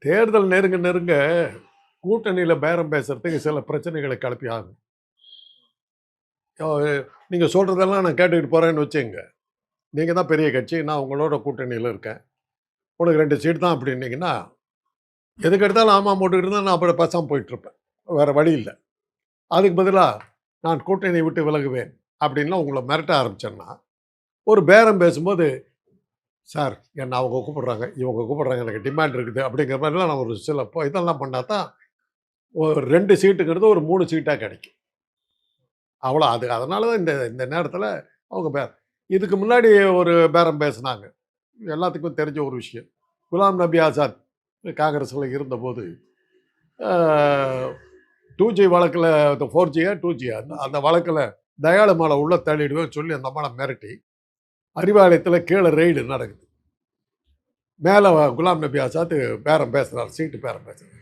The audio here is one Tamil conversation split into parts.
தேர்தல் நெருங்க நெருங்க கூட்டணியில பேரம் பேசுறதுக்கு சில பிரச்சனைகளை கிளப்பி ஆகும். நீங்க சொல்றதெல்லாம் நான் கேட்டுக்கிட்டு போறேன்னு வச்சுக்கங்க. நீங்க தான் பெரிய கட்சி. நான் உங்களோட கூட்டணியில இருக்கேன். உனக்கு 2 சீட் தான் அப்படின்னீங்கன்னா, எதுக்கு எடுத்தாலும் ஆமா போட்டுக்கிட்டு இருந்தா நான் அப்புறம் பேசாம போயிட்டுருப்பேன். வேற வழி இல்ல. அதுக்கு பதிலா நான் கூட்டணியை விட்டு விலகுவேன் அப்படின்லாம் உங்கள மிரட்ட ஆரம்பிச்சேன்னா, ஒரு பேரம் பேசும்போது, சார் என்ன அவங்க கூப்பிடுறாங்க, இவங்க கூப்பிடுறாங்க, எனக்கு டிமாண்ட் இருக்குது அப்படிங்கிற மாதிரிலாம் நான் ஒரு சில இதெல்லாம் பண்ணா தான் ஒரு 2 சீட்டுங்கிறது ஒரு 3 சீட்டா கிடைக்கும். அவ்வளோ அது அதனால தான் இந்த இந்த நேரத்தில அவங்க இதுக்கு முன்னாடி ஒரு பேரம் பேசுனாங்க. எல்லாத்துக்கும் தெரிஞ்ச ஒரு விஷயம். குலாம் நபி ஆசாத் காங்கிரஸ்ல இருந்தபோது, அ 2G வழக்குல 4Gயா 2Gயா அந்த அந்த வழக்குல தயாளு உள்ள தள்ளிடுவேன்னு சொல்லி அந்த அம்மாள மிரட்டி, அறிவாலயத்தில கீழ ரெய்டு நடக்குது. மேல குலாம் நபி ஆசாத் பேரம் பேசுறாரு. சீட்டு பேரம் பேசுறாரு.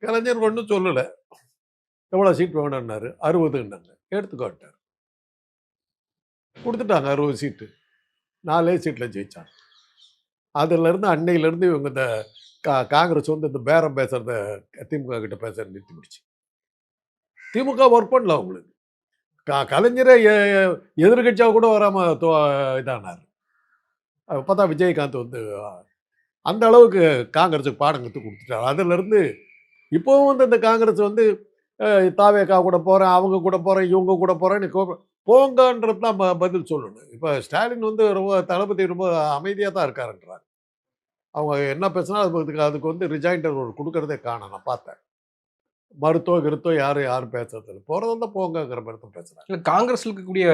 கலைஞர் ஒண்ணும் சொல்லல. எவ்வளோ சீட் வேணும்னாரு. 60ன்னாங்க. எடுத்துக்கோன்ட்டார். குடுத்துட்டாங்க 60 சீட்டு. 4 சீட்ல ஜெயிச்சாங்க. அதுலேருந்து அன்னையிலேருந்து இவங்க இந்த காங்கிரஸ் வந்து இந்த பேரம் பேசுறத திமுக கிட்ட பேசுறத நிறுத்தி போடுச்சு. திமுக ஒர்க் பண்ணல அவங்களுக்கு. கலைஞரே எதிர்க்கட்சியா கூட வராம இதானாரு. அப்பதான் விஜயகாந்த் வந்து அந்த அளவுக்கு காங்கிரஸுக்கு பாடம் கத்து குடுத்துட்டாரு. அதுலேருந்து இப்பவும் வந்து இந்த காங்கிரஸ் வந்து தாவேகா கூட போறேன், அவங்க கூட போறேன், இவங்க கூட போறேன்னு போங்கன்றது தான் பதில் சொல்லணும். இப்ப ஸ்டாலின் வந்து ரொம்ப தளபதி ரொம்ப அமைதியா தான் இருக்காருன்றாங்க. அவங்க என்ன பேசினா அதுக்கு வந்து ரிஜாயிண்டர் ஒரு குடுக்கறதே காணோம். நான் பார்த்தேன். கிருத்தோ யாரும் பேசுறதில்ல. போறதா இருந்தா போங்கங்கிற மாரி தான் பேசுறாங்க. இல்ல காங்கிரஸ்ல இருக்கக்கூடிய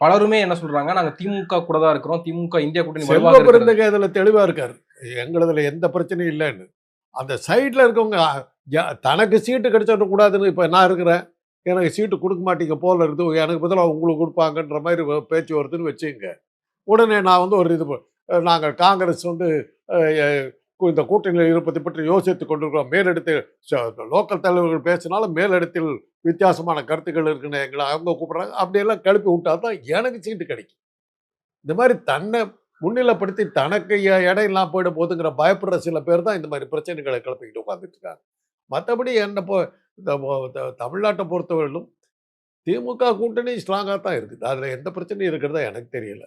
பலருமே என்ன சொல்றாங்க, நாங்க திமுக கூட தான் இருக்கிறோம். திமுக இந்தியா கூட்டணி செல்வ வலுவாக இருக்கிறது. பெருந்தகை அதுல தெளிவா இருக்காரு. எங்களுதுல எந்த பிரச்சனையும் இல்லன்னு. அந்த சைட்ல இருக்கவங்க தனக்கு சீட்டு கிடைச்சிட கூடாதுன்னு இப்ப நான் இருக்கிறேன். எனக்கு சீட்டு குடுக்க மாட்டீங்க போல இருக்குது. எனக்கு பதிலா உங்களுக்கு குடுப்பாங்கன்ற மாரி பேச்சு வருதுன்னு வச்சுக்கங்க. உடனே நான் வந்து ஒரு இது நாங்க காங்கிரஸ் வந்து அ எ இந்த கூட்டணியில் இருப்பதை பற்றி யோசித்துக் கொண்டிருக்கிறோம். மேலிடத்தில் லோக்கல் தலைவர்கள் பேசினாலும் மேலிடத்தில் வித்தியாசமான கருத்துக்கள் இருக்குன்னு எங்கள அவங்க கூப்பிடுறாங்க. அப்படியெல்லாம் கிளப்பி விட்டா தான் எனக்கு சீட்டு கிடைக்கும். இந்த மாரி தன்னை முன்னிலைப்படுத்தி தனக்கு இடம் இல்லாம போயிட போதுங்கிற பயப்படுற சில பேர் தான் இந்த மாரி பிரச்சனைகளை கிளப்பிக்கிட்டு உட்கார்ந்துட்டு இருக்காங்க. மத்தபடி என்ன இந்த தமிழ்நாட்ட பொறுத்தவரையிலும் திமுக கூட்டணி ஸ்ட்ராங்கா தான் இருக்குது. அதுல எந்த பிரச்சனையும் இருக்கிறதா எனக்கு தெரியல.